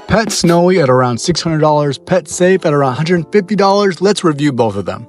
PetSnowy at around $600, Petsafe at around $150. Let's review both of them.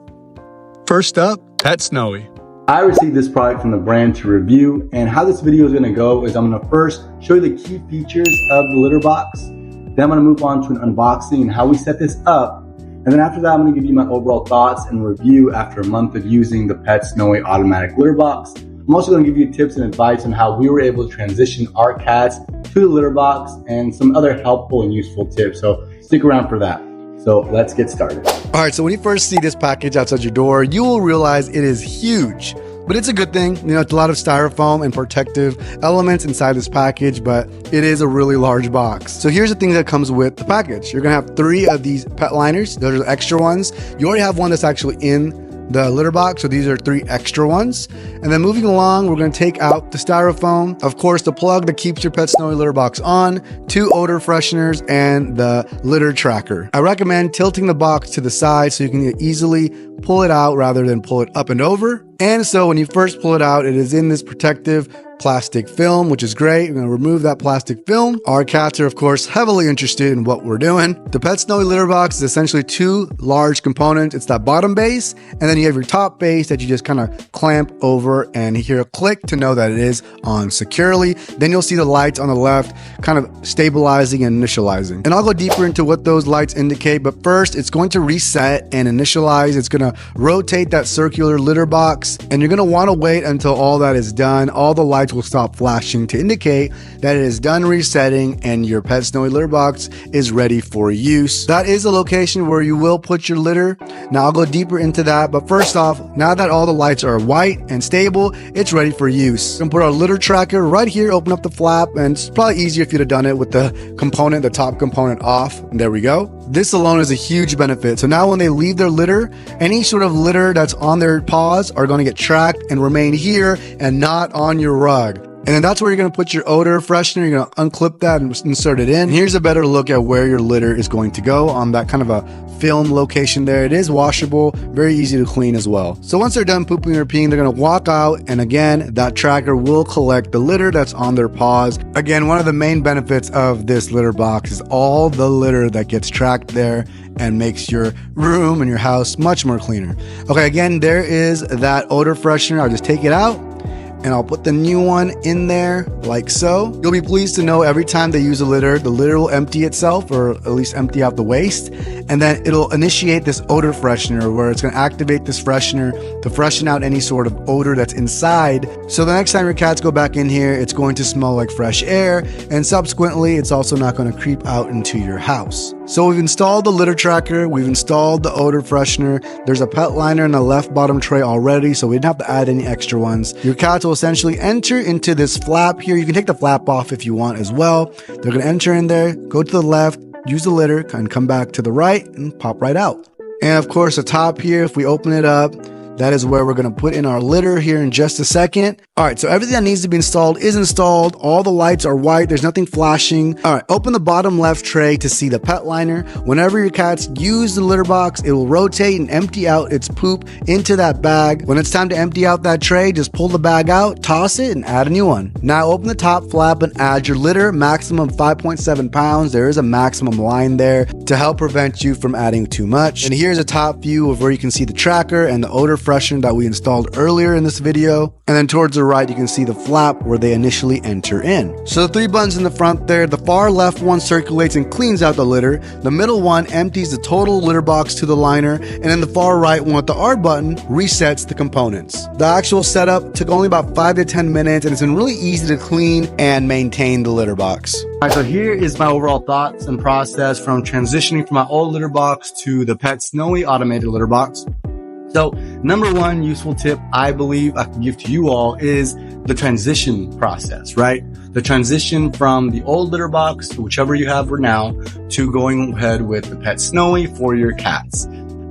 First up, PetSnowy. I received this product from the brand to review, and how this video is going to go is I'm going to first show you the key features of the litter box. Then I'm going to move on to an unboxing and how we set this up. And then after that, I'm going to give you my overall thoughts and review after a month of using the PetSnowy automatic litter box. I'm also going to give you tips and advice on how we were able to transition our cats to the litter box and some other helpful and useful tips. So stick around for that. So let's get started. All right, so when you first see this package outside your door, you will realize it is huge. But it's a good thing. You know, it's a lot of styrofoam and protective elements inside this package, but it is a really large box. So here's the thing that comes with the package. You're gonna have 3 of these pet liners. Those are the extra ones. You already have one that's actually in the litter box, so these are 3 extra ones. And then moving along, we're going to take out the styrofoam, of course the plug that keeps your PetSnowy litter box on, 2 odor fresheners, and the litter tracker. I recommend tilting the box to the side so you can easily pull it out rather than pull it up and over. And so when you first pull it out, it is in this protective plastic film, which is great. We're going to remove that plastic film. Our cats are, of course, heavily interested in what we're doing. The PetSnowy litter box is essentially 2 large components. It's that bottom base, and then you have your top base that you just kind of clamp over and hear a click to know that it is on securely. Then you'll see the lights on the left kind of stabilizing and initializing. And I'll go deeper into what those lights indicate, but first it's going to reset and initialize. It's going to rotate that circular litter box, and you're going to want to wait until all that is done. All the lights will stop flashing to indicate that it is done resetting and your PetSnowy litter box is ready for use. That is a location where you will put your litter. Now I'll go deeper into that, but first off, now that all the lights are white and stable, it's ready for use. We're gonna put our litter tracker right here, open up the flap, and it's probably easier if you'd have done it with the top component off. There we go. This alone is a huge benefit. So now when they leave their litter, any sort of litter that's on their paws are going to get tracked and remain here and not on your rug. And then that's where you're going to put your odor freshener. You're going to unclip that and insert it in. And here's a better look at where your litter is going to go on that kind of a film location there. It is washable, very easy to clean as well. So once they're done pooping or peeing, they're going to walk out, and again, that tracker will collect the litter that's on their paws. Again, one of the main benefits of this litter box is all the litter that gets tracked there and makes your room and your house much more cleaner. Okay, again, there is that odor freshener. I'll just take it out and I'll put the new one in there like so. You'll be pleased to know every time they use a litter, the litter will empty itself, or at least empty out the waste, and then it'll initiate this odor freshener where it's going to activate this freshener to freshen out any sort of odor that's inside. So the next time your cats go back in here, it's going to smell like fresh air, and subsequently it's also not going to creep out into your house. So we've installed the litter tracker, we've installed the odor freshener, there's a pet liner in the left bottom tray already, so we didn't have to add any extra ones. Your cats will essentially enter into this flap here. You can take the flap off if you want as well. They're going to enter in there, go to the left, use the litter, and come back to the right and pop right out. And of course, the top here, if we open it up, that is where we're going to put in our litter here in just a second. All right, so everything that needs to be installed is installed. All the lights are white. There's nothing flashing. All right, open the bottom left tray to see the pet liner. Whenever your cats use the litter box, it will rotate and empty out its poop into that bag. When it's time to empty out that tray, just pull the bag out, toss it, and add a new one. Now open the top flap and add your litter, maximum 5.7 pounds. There is a maximum line there to help prevent you from adding too much. And here's a top view of where you can see the tracker and the odor freshener that we installed earlier in this video. And then towards the right, you can see the flap where they initially enter in. So the 3 buttons in the front there, the far left one circulates and cleans out the litter. The middle one empties the total litter box to the liner. And then the far right one with the R button resets the components. The actual setup took only about 5 to 10 minutes, and it's been really easy to clean and maintain the litter box. All right, so here is my overall thoughts and process from transitioning from my old litter box to the PetSnowy automated litter box. So number one useful tip I believe I can give to you all is the transition process, right? The transition from the old litter box, whichever you have right now, to going ahead with the PetSnowy for your cats.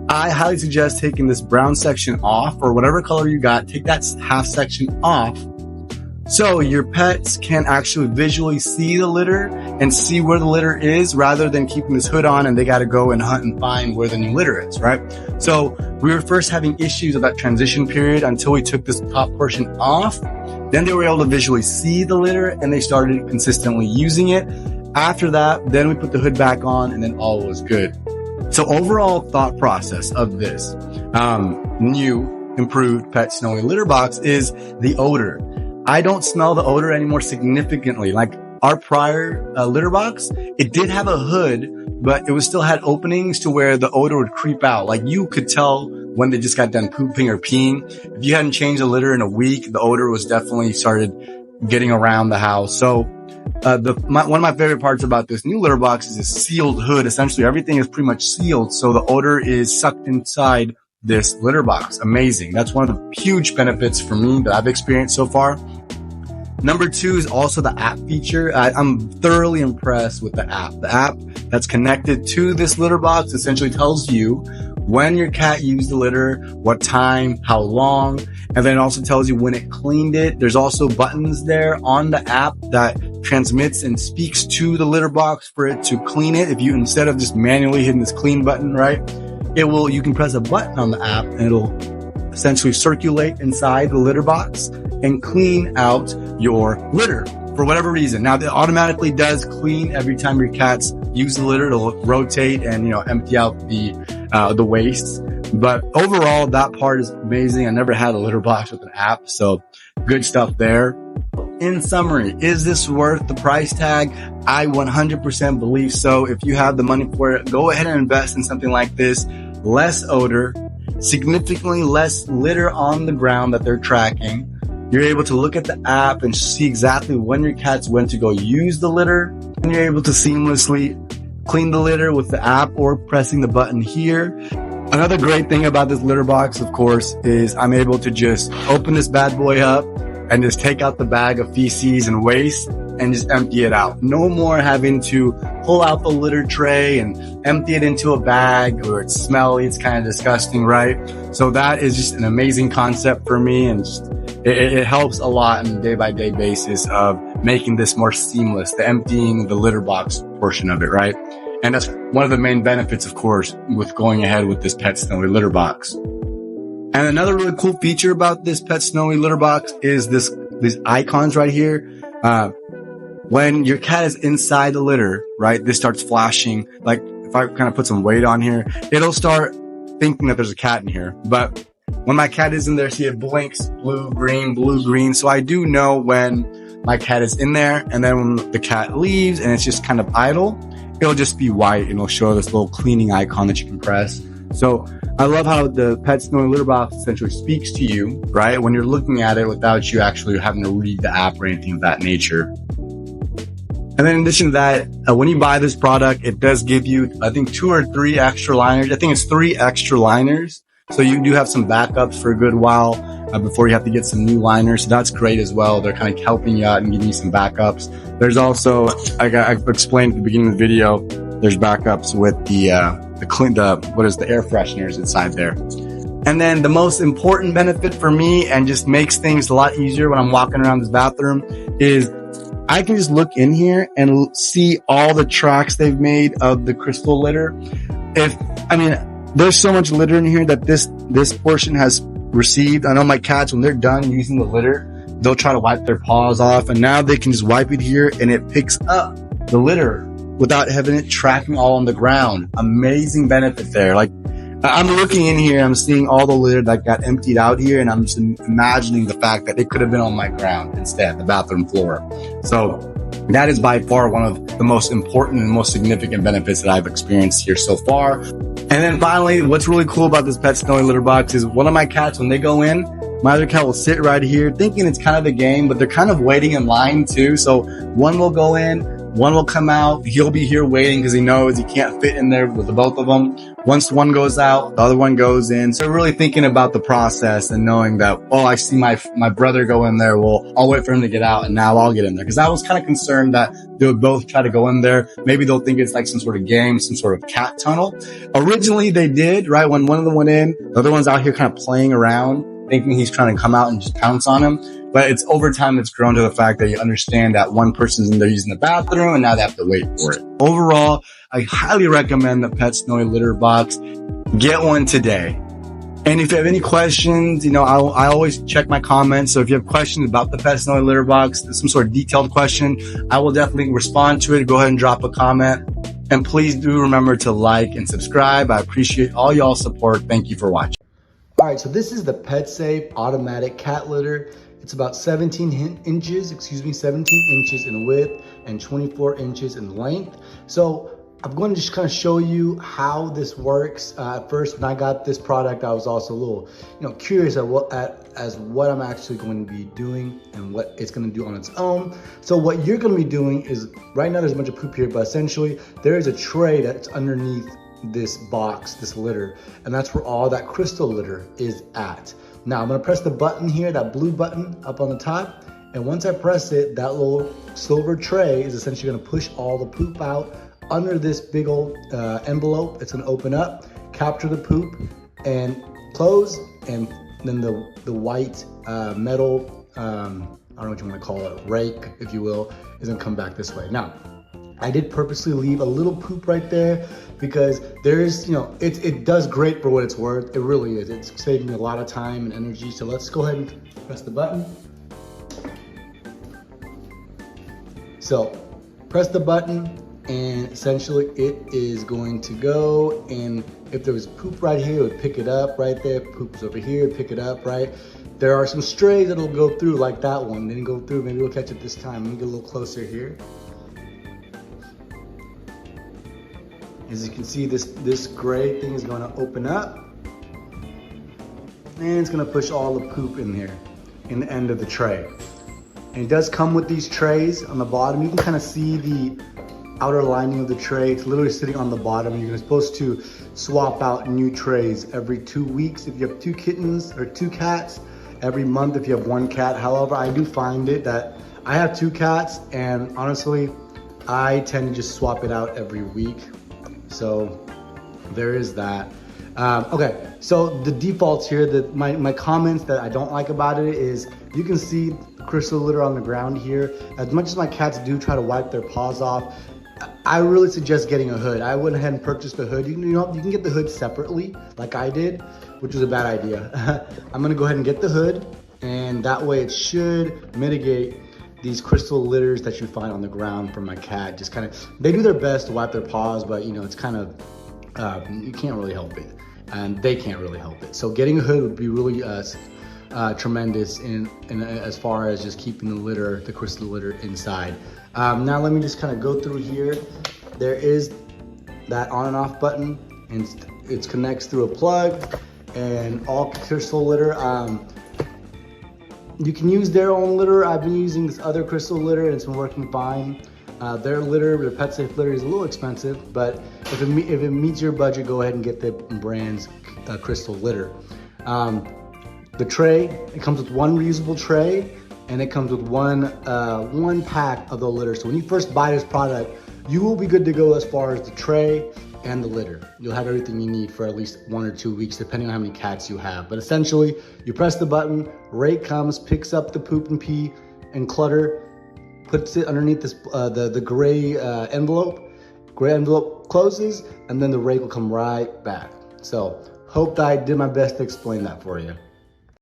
I highly suggest taking this brown section off, or whatever color you got, take that half section off so your pets can actually visually see the litter and see where the litter is, rather than keeping this hood on and they got to go and hunt and find where the new litter is, right? So we were first having issues of that transition period until we took this top portion off. Then they were able to visually see the litter and they started consistently using it. After that, then we put the hood back on and then all was good. So overall thought process of this new improved PetSnowy litter box is the odor. I don't smell the odor anymore significantly. Like our prior litter box, it did have a hood, but it still had openings to where the odor would creep out. Like you could tell when they just got done pooping or peeing. If you hadn't changed the litter in a week, the odor was definitely started getting around the house. So one of my favorite parts about this new litter box is a sealed hood. Essentially, everything is pretty much sealed, so the odor is sucked inside this litter box. Amazing. That's one of the huge benefits for me that I've experienced so far. Number 2 is also the app feature. I'm thoroughly impressed with the app. The app that's connected to this litter box essentially tells you when your cat used the litter, what time, how long, and then it also tells you when it cleaned it. There's also buttons there on the app that transmits and speaks to the litter box for it to clean it. If you, instead of just manually hitting this clean button, right, you can press a button on the app and it'll essentially circulate inside the litter box and clean out your litter for whatever reason. Now, it automatically does clean every time your cats use the litter. It'll rotate and, empty out the wastes. But overall, that part is amazing. I never had a litter box with an app, so good stuff there. In summary, is this worth the price tag? I 100% believe so. If you have the money for it, go ahead and invest in something like this. Less odor, significantly less litter on the ground that they're tracking. You're able to look at the app and see exactly when your cats went to go use the litter. And you're able to seamlessly clean the litter with the app or pressing the button here. Another great thing about this litter box, of course, is I'm able to just open this bad boy up and just take out the bag of feces and waste and just empty it out. No more having to pull out the litter tray and empty it into a bag or it's smelly. It's kind of disgusting, right? So that is just an amazing concept for me, and just, it helps a lot on a day-by-day basis of making this more seamless, the emptying the litter box portion of it, right? And that's one of the main benefits, of course, with going ahead with this PetSnowy litter box. And another really cool feature about this PetSnowy litter box is these icons right here. When your cat is inside the litter, right, this starts flashing. Like if I kind of put some weight on here, it'll start thinking that there's a cat in here. But when my cat is in there, see it blinks blue, green. So I do know when my cat is in there, and then when the cat leaves and it's just kind of idle, it'll just be white and it'll show this little cleaning icon that you can press. So I love how the PetSnowy litter box essentially speaks to you, right, when you're looking at it without you actually having to read the app or anything of that nature. And then in addition to that, when you buy this product, it does give you, I think, 2 or 3 extra liners. I think it's 3 extra liners. So you do have some backups for a good while before you have to get some new liners. So that's great as well. They're kind of helping you out and giving you some backups. There's also, I explained at the beginning of the video, there's backups with the air fresheners inside there. And then the most important benefit for me, and just makes things a lot easier when I'm walking around this bathroom, is I can just look in here and see all the tracks they've made of the crystal litter. There's so much litter in here that this portion has received. I know my cats, when they're done using the litter, they'll try to wipe their paws off, and now they can just wipe it here and it picks up the litter without having it tracking all on the ground. Amazing benefit there. Like, I'm looking in here, I'm seeing all the litter that got emptied out here, and I'm just imagining the fact that it could have been on my ground instead, the bathroom floor. So that is by far one of the most important and most significant benefits that I've experienced here so far. And then finally, what's really cool about this PetSnowy litter box is one of my cats, when they go in, my other cat will sit right here thinking it's kind of a game, but they're kind of waiting in line too. So one will go in, one will come out. He'll be here waiting because he knows he can't fit in there with the both of them. Once one goes out, the other one goes in. So really thinking about the process and knowing that, oh, I see my brother go in there. Well, I'll wait for him to get out and now I'll get in there. Because I was kind of concerned that they would both try to go in there. Maybe they'll think it's like some sort of game, some sort of cat tunnel. Originally they did, right? When one of them went in, the other one's out here kind of playing around, thinking he's trying to come out and just pounce on him. But it's over time, it's grown to the fact that you understand that one person's in there using the bathroom and now they have to wait for it. Overall, I highly recommend the PetSnowy litter box. Get one today. And if you have any questions, I always check my comments. So if you have questions about the PetSnowy litter box, some sort of detailed question, I will definitely respond to it. Go ahead and drop a comment. And please do remember to like and subscribe. I appreciate all y'all's support. Thank you for watching. All right, so this is the Petsafe automatic cat litter. It's about 17 inches in width and 24 inches in length. So I'm going to just kind of show you how this works. At first, when I got this product, I was also a little, curious as what I'm actually going to be doing and what it's going to do on its own. So what you're going to be doing is, right now there's a bunch of poop here, but essentially there is a tray that's underneath this box, this litter, and that's where all that crystal litter is at. Now I'm going to press the button here, that blue button up on the top, and once I press it, that little silver tray is essentially going to push all the poop out under this big old envelope. It's going to open up, capture the poop, and close, and then the white metal, I don't know what you want to call it, rake, if you will, is going to come back this way. Now, I did purposely leave a little poop right there because there's, it does great for what it's worth. It really is. It's saving me a lot of time and energy. So let's go ahead and press the button. So press the button, and essentially it is going to go, and if there was poop right here, it would pick it up right there. Poop's over here, pick it up, right? There are some strays that'll go through, like that one. Didn't go through, maybe we'll catch it this time. Let me get a little closer here. As you can see, this gray thing is going to open up, and it's going to push all the poop in here, in the end of the tray. And it does come with these trays on the bottom. You can kind of see the outer lining of the tray. It's literally sitting on the bottom. You're supposed to swap out new trays every 2 weeks if you have 2 kittens or 2 cats, every month if you have 1 cat. However, I do find it that I have 2 cats, and honestly, I tend to just swap it out every week. So there is that. Okay, so the defaults here, my comments that I don't like about it is, you can see crystal litter on the ground here. As much as my cats do try to wipe their paws off, I really suggest getting a hood. I went ahead and purchased a hood. You can get the hood separately, like I did, which was a bad idea. I'm gonna go ahead and get the hood, and that way it should mitigate these crystal litters that you find on the ground from my cat. Just kind of, they do their best to wipe their paws, but it's kind of, you can't really help it, and they can't really help it. So getting a hood would be really tremendous in as far as just keeping the crystal litter inside. Now let me just kind of go through here. There is that on and off button, and it connects through a plug, and all crystal litter, you can use their own litter. I've been using this other crystal litter, and it's been working fine. Their Petsafe litter is a little expensive, but if it meets your budget, go ahead and get the brand's crystal litter. The tray, it comes with 1 reusable tray, and it comes with one pack of the litter. So when you first buy this product, you will be good to go as far as the tray and the litter. You'll have everything you need for at least 1 or 2 weeks, depending on how many cats you have. But essentially, you press the button, rake comes, picks up the poop and pee and clutter, puts it underneath this the gray envelope. Gray envelope closes, and then the rake will come right back. So hope that I did my best to explain that for you.